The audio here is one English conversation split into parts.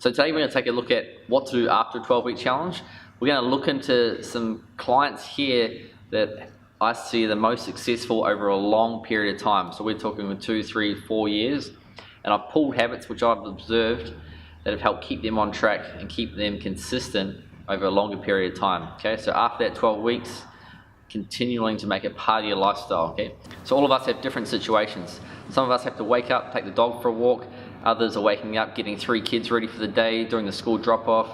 So today we're going to take a look at what to do after a 12-week challenge. We're going to look into some clients here that I see the most successful over a long period of time. So we're talking 2, 3, 4 years. And I've pulled habits which I've observed that have helped keep them on track and keep them consistent over a longer period of time. Okay, so after that 12 weeks, continuing to make it part of your lifestyle. Okay, so all of us have different situations. Some of us have to wake up, take the dog for a walk. Others are waking up, getting 3 kids ready for the day, doing the school drop-off,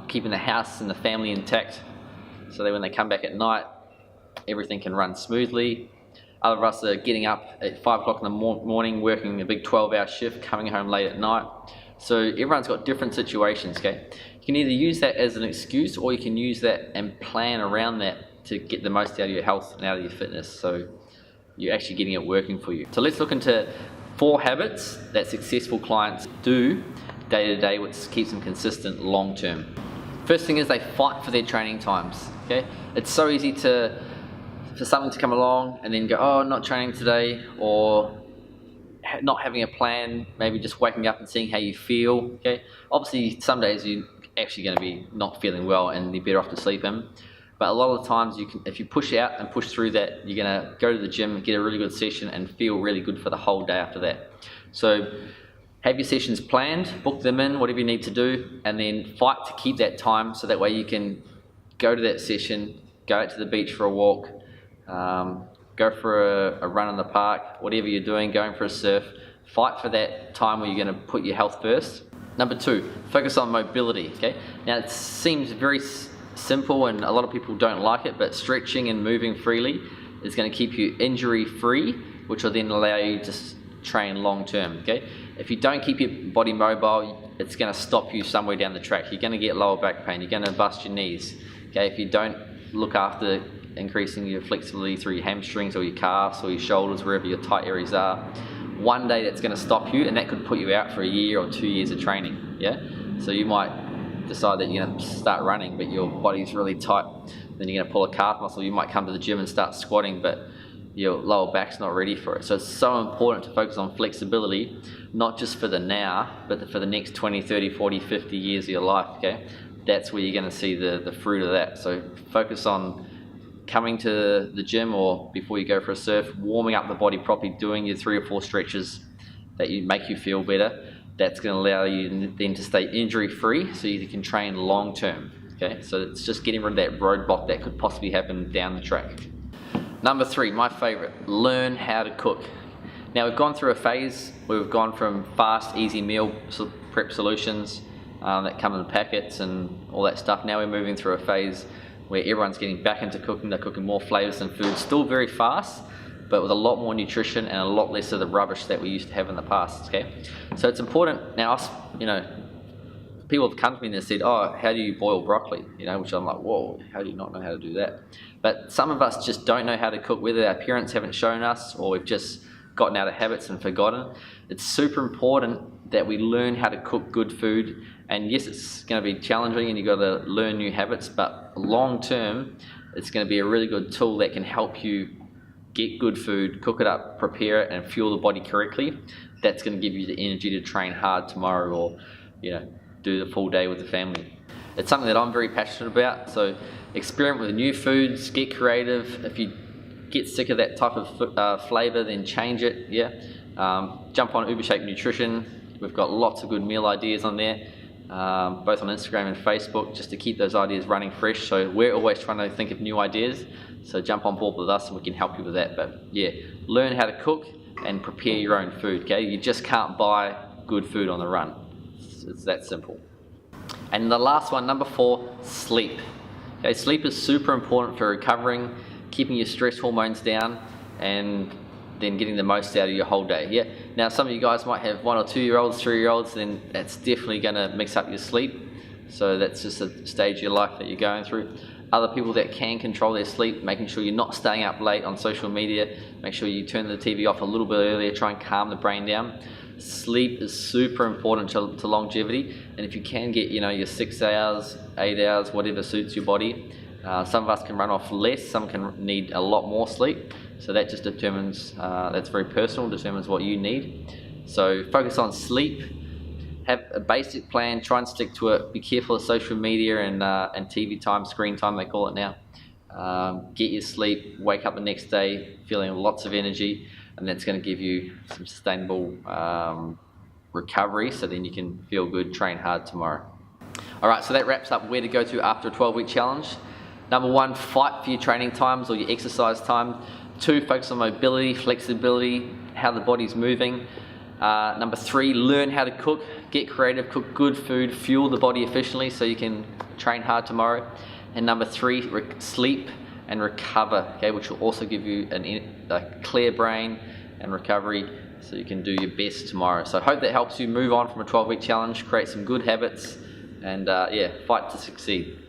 keeping the house and the family intact so that when they come back at night, everything can run smoothly. Other of us are getting up at 5 o'clock in the morning, working a big 12-hour shift, coming home late at night. So everyone's got different situations, okay? You can either use that as an excuse, or you can use that and plan around that to get the most out of your health and out of your fitness, so you're actually getting it working for you. So let's look into 4 habits that successful clients do day to day which keeps them consistent long term. First thing is they fight for their training times. Okay, it's so easy for something to come along and then go, oh, I'm not training today, or not having a plan, maybe just waking up and seeing how you feel. Okay, obviously some days you're actually going to be not feeling well and you're better off to sleep in. But a lot of the times, if you push out and push through that, you're going to go to the gym, get a really good session, and feel really good for the whole day after that. So have your sessions planned, book them in, whatever you need to do, and then fight to keep that time so that way you can go to that session, go out to the beach for a walk, go for a run in the park, whatever you're doing, going for a surf. Fight for that time where you're going to put your health first. Number 2, focus on mobility. Okay, now it seems very simple and a lot of people don't like it, but stretching and moving freely is going to keep you injury free, which will then allow you to train long term. Okay, if you don't keep your body mobile, it's going to stop you somewhere down the track. You're going to get lower back pain, you're going to bust your knees. Okay, if you don't look after increasing your flexibility through your hamstrings or your calves or your shoulders, wherever your tight areas are, one day that's going to stop you, and that could put you out for a year or 2 years of training. Yeah, so you might decide that you're going to start running but your body's really tight, then you're going to pull a calf muscle. You might come to the gym and start squatting but your lower back's not ready for it. So it's so important to focus on flexibility, not just for the now, but for the next 20, 30, 40, 50 years of your life. Okay, that's where you're going to see the fruit of that. So focus on coming to the gym, or before you go for a surf, warming up the body properly, doing your 3 or 4 stretches that make you feel better. That's going to allow you then to stay injury free so you can train long term. Okay, so it's just getting rid of that roadblock that could possibly happen down the track. Number 3, my favorite, learn how to cook. Now we've gone through a phase where we've gone from fast, easy meal prep solutions that come in packets and all that stuff. Now we're moving through a phase where everyone's getting back into cooking. They're cooking more flavors and food, still very fast, but with a lot more nutrition and a lot less of the rubbish that we used to have in the past. Okay, so it's important. Now, people have come to me and they said, oh, how do you boil broccoli? Which I'm like, whoa, how do you not know how to do that? But some of us just don't know how to cook, whether our parents haven't shown us or we've just gotten out of habits and forgotten. It's super important that we learn how to cook good food. And yes, it's going to be challenging and you've got to learn new habits, but long term, it's going to be a really good tool that can help you get good food, cook it up, prepare it, and fuel the body correctly. That's going to give you the energy to train hard tomorrow, or do the full day with the family. It's something that I'm very passionate about. So experiment with new foods, get creative. If you get sick of that type of flavor, then change it. Yeah, jump on UberShape Nutrition. We've got lots of good meal ideas on there, both on Instagram and Facebook, just to keep those ideas running fresh. So we're always trying to think of new ideas. So jump on board with us and we can help you with that. But yeah, learn how to cook and prepare your own food. Okay, you just can't buy good food on the run. It's that simple. And the last one, number 4, sleep. Okay, sleep is super important for recovering, keeping your stress hormones down, and then getting the most out of your whole day. Yeah. Now some of you guys might have 1 or 2 year olds, 3 year olds, then that's definitely going to mix up your sleep. So that's just a stage of your life that you're going through. Other people that can control their sleep, making sure you're not staying up late on social media, make sure you turn the TV off a little bit earlier, try and calm the brain down. Sleep is super important to longevity, and if you can get your 6 hours, 8 hours, whatever suits your body. Some of us can run off less, some can need a lot more sleep, so that just determines, that's very personal, determines what you need. So focus on sleep, have a basic plan, try and stick to it. Be careful of social media and TV time, screen time they call it now. Get your sleep, wake up the next day feeling lots of energy, and that's going to give you some sustainable recovery, so then you can feel good, train hard tomorrow. Alright, so that wraps up where to go to after a 12-week challenge. Number 1, fight for your training times or your exercise time. 2, focus on mobility, flexibility, how the body's moving. Number 3, learn how to cook. Get creative, cook good food, fuel the body efficiently so you can train hard tomorrow. And number 3, sleep and recover, okay, which will also give you a clear brain and recovery so you can do your best tomorrow. So I hope that helps you move on from a 12-week challenge, create some good habits, and yeah, fight to succeed.